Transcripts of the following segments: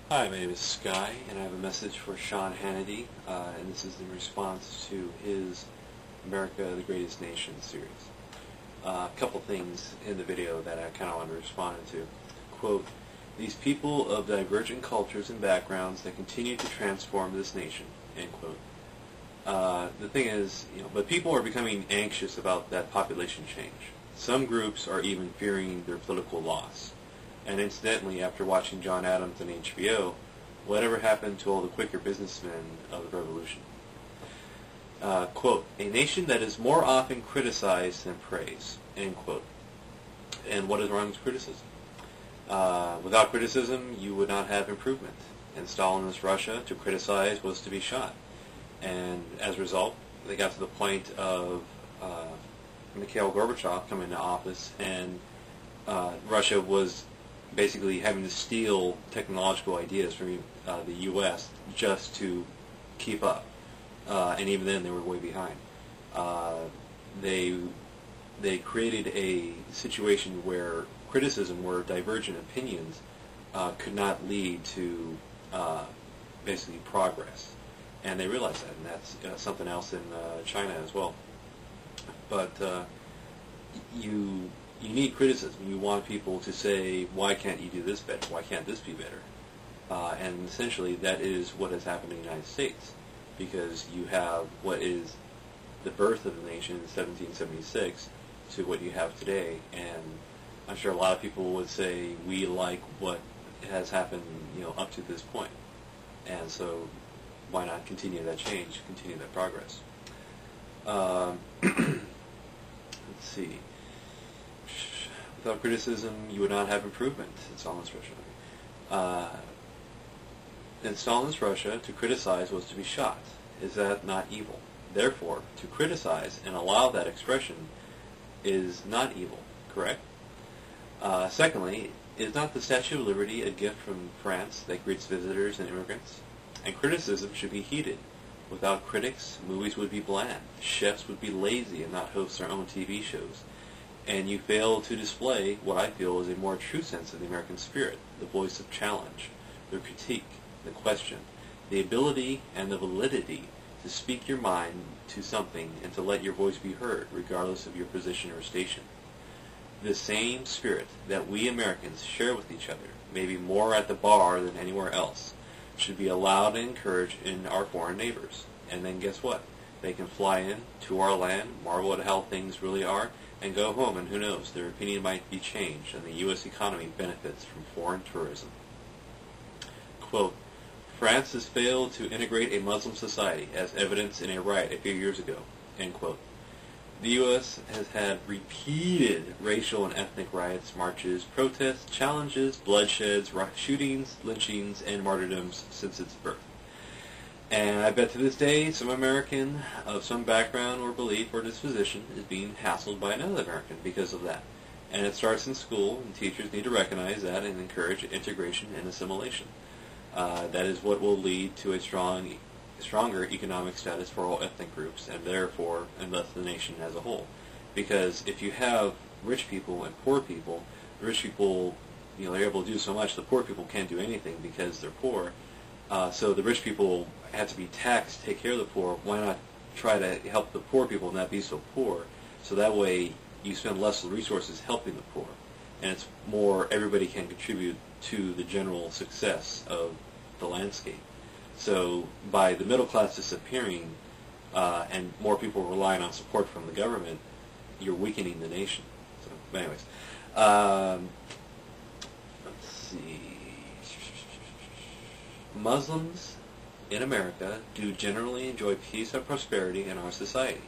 Hi, my name is Sky, and I have a message for Sean Hannity, and this is in response to his America the Greatest Nation series. A couple things in the video that I kind of want to respond to. Quote, "These people of divergent cultures and backgrounds that continue to transform this nation," end quote. The thing is, but people are becoming anxious about that population change. Some groups are even fearing their political loss. And incidentally, after watching John Adams on HBO, whatever happened to all the Quaker businessmen of the Revolution? Quote, "A nation that is more often criticized than praised," end quote. And what is wrong with criticism? Without criticism, you would not have improvement. In Stalinist Russia, to criticize was to be shot. And as a result, they got to the point of Mikhail Gorbachev coming into office, and Russia was basically having to steal technological ideas from the U.S. just to keep up, and even then they were way behind. They created a situation where criticism, where divergent opinions could not lead to basically progress, and they realized that, and that's something else in China as well. But you need criticism. You want people to say, why can't you do this better? Why can't this be better? And essentially that is what has happened in the United States, because you have what is the birth of the nation in 1776 to what you have today, and I'm sure a lot of people would say we like what has happened up to this point, and so why not continue that change, continue that progress? Let's see. Without criticism, you would not have improvement in Stalinist Russia. In Stalinist Russia, to criticize was to be shot. Is that not evil? Therefore, to criticize and allow that expression is not evil, correct? Secondly, is not the Statue of Liberty a gift from France that greets visitors and immigrants? And criticism should be heeded. Without critics, movies would be bland, chefs would be lazy and not host their own TV shows. And you fail to display what I feel is a more true sense of the American spirit, the voice of challenge, the critique, the question, the ability and the validity to speak your mind to something and to let your voice be heard, regardless of your position or station. The same spirit that we Americans share with each other, maybe more at the bar than anywhere else, should be allowed and encouraged in our foreign neighbors. And then guess what? They can fly in to our land, marvel at how things really are, and go home, and who knows, their opinion might be changed, and the U.S. economy benefits from foreign tourism. Quote, "France has failed to integrate a Muslim society, as evidenced in a riot a few years ago," end quote. The U.S. has had repeated racial and ethnic riots, marches, protests, challenges, bloodsheds, shootings, lynchings, and martyrdoms since its birth. And I bet to this day, some American of some background or belief or disposition is being hassled by another American because of that. And it starts in school, and teachers need to recognize that and encourage integration and assimilation. That is what will lead to a stronger economic status for all ethnic groups, and therefore, and thus the nation as a whole. Because if you have rich people and poor people, the rich people, they're able to do so much, the poor people can't do anything because they're poor. So the rich people have to be taxed to take care of the poor. Why not try to help the poor people not be so poor? So that way you spend less resources helping the poor. And it's more, everybody can contribute to the general success of the landscape. So by the middle class disappearing and more people relying on support from the government, you're weakening the nation. So, anyways, let's see. Muslims in America do generally enjoy peace and prosperity in our society,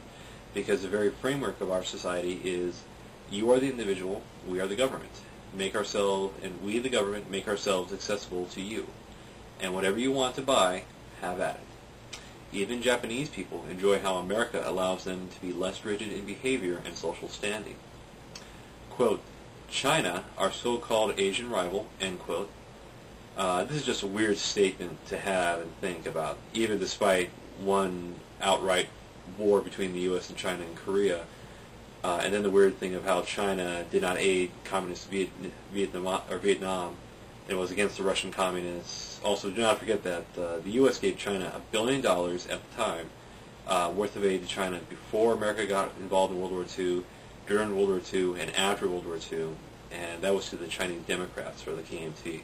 because the very framework of our society is you are the individual, we are the government. Make ourselves, and we the government make ourselves accessible to you. And whatever you want to buy, have at it. Even Japanese people enjoy how America allows them to be less rigid in behavior and social standing. Quote, "China, our so-called Asian rival," end quote. This is just a weird statement to have and think about, even despite one outright war between the U.S. and China and Korea. And then the weird thing of how China did not aid communist Vietnam It was against the Russian communists. Also, do not forget that the U.S. gave China $1 billion at the time, worth of aid to China before America got involved in World War II, during World War II, and after World War II, and that was to the Chinese Democrats, or the KMT.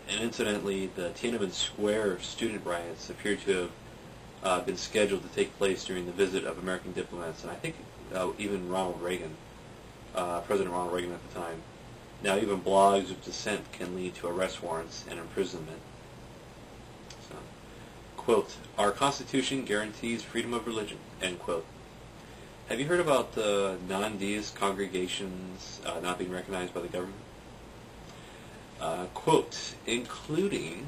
And incidentally, the Tiananmen Square student riots appear to have been scheduled to take place during the visit of American diplomats, and I think even Ronald Reagan, President Ronald Reagan at the time. Now even blogs of dissent can lead to arrest warrants and imprisonment. So, quote, "Our Constitution guarantees freedom of religion," end quote. Have you heard about the non-deist congregations not being recognized by the government? Quote, "Including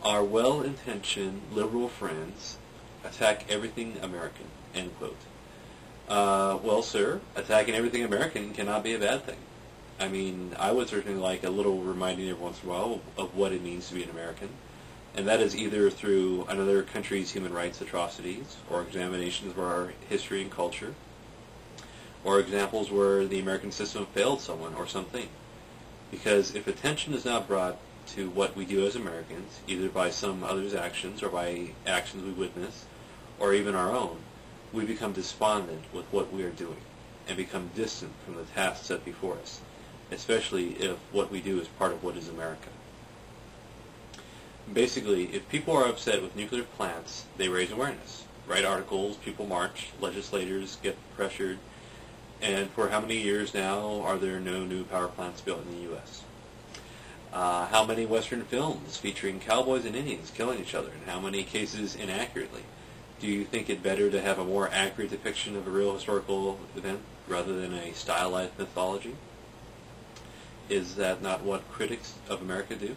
our well-intentioned liberal friends attack everything American," end quote. Well, sir, attacking everything American cannot be a bad thing. I mean, I would certainly like a little reminding every once in a while of what it means to be an American, and that is either through another country's human rights atrocities, or examinations of our history and culture, or examples where the American system failed someone or something. Because if attention is not brought to what we do as Americans, either by some other's actions or by actions we witness, or even our own, we become despondent with what we are doing, and become distant from the tasks set before us, especially if what we do is part of what is America. Basically, if people are upset with nuclear plants, they raise awareness, write articles, people march, legislators get pressured, and for how many years now are there no new power plants built in the U.S.? How many Western films featuring cowboys and Indians killing each other, and how many cases inaccurately? Do you think it better to have a more accurate depiction of a real historical event rather than a stylized mythology? Is that not what critics of America do?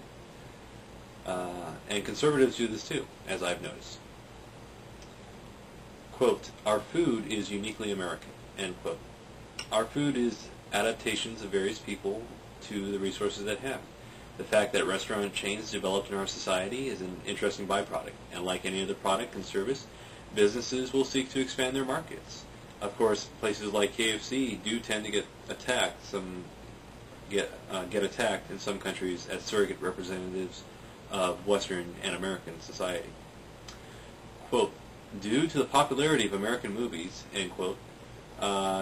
And conservatives do this too, as I've noticed. Quote, "Our food is uniquely American," end quote. Our food is adaptations of various people to the resources at hand. The fact that restaurant chains developed in our society is an interesting byproduct, and like any other product and service, businesses will seek to expand their markets. Of course, places like KFC do tend to get attacked. Get attacked in some countries as surrogate representatives of Western and American society. Quote, "Due to the popularity of American movies," end quote,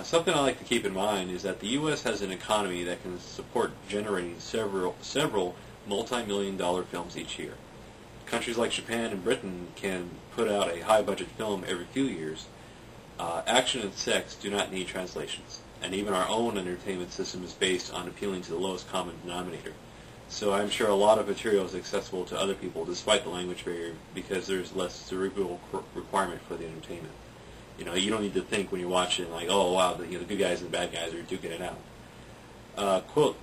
something I like to keep in mind is that the U.S. has an economy that can support generating several multi-million-dollar films each year. Countries like Japan and Britain can put out a high-budget film every few years. Action and sex do not need translations, and even our own entertainment system is based on appealing to the lowest common denominator. So I'm sure a lot of material is accessible to other people despite the language barrier because there's less cerebral requirement for the entertainment. You know, you don't need to think when you're watching like, oh wow, the good guys and the bad guys are duking it out. Quote,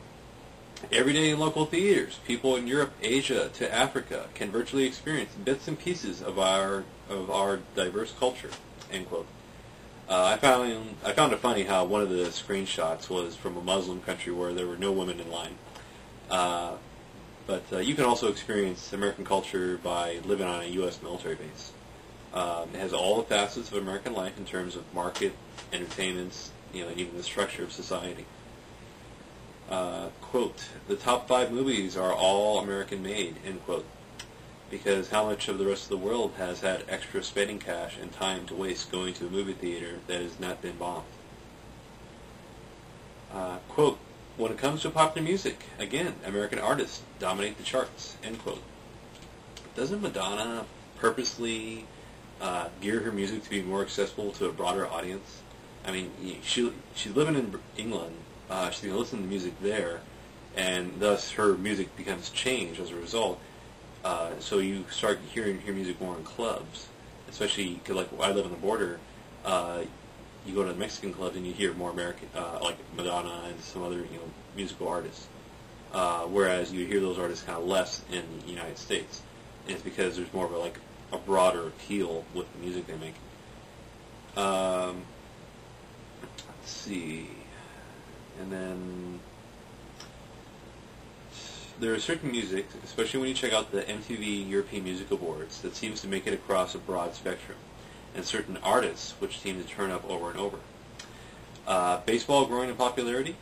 "Every day in local theaters, people in Europe, Asia, to Africa can virtually experience bits and pieces of our diverse culture," end quote. I found it funny how one of the screenshots was from a Muslim country where there were no women in line. But you can also experience American culture by living on a U.S. military base. It has all the facets of American life in terms of market, entertainments, and even the structure of society. Quote, "The top 5 movies are all American-made," end quote, because how much of the rest of the world has had extra spending cash and time to waste going to a movie theater that has not been bombed? Quote, "When it comes to popular music, again, American artists dominate the charts," end quote. Doesn't Madonna purposely gear her music to be more accessible to a broader audience? I mean, she's living in England. She's going to listen to music there, and thus her music becomes changed as a result. So you start hearing her music more in clubs, especially because like I live on the border. You go to the Mexican clubs and you hear more American, like Madonna and some other musical artists. Whereas you hear those artists kind of less in the United States, and it's because there's more of a broader appeal with the music they make. Let's see, and then there is certain music, especially when you check out the MTV European Music Awards, that seems to make it across a broad spectrum, and certain artists which seem to turn up over and over. Baseball growing in popularity?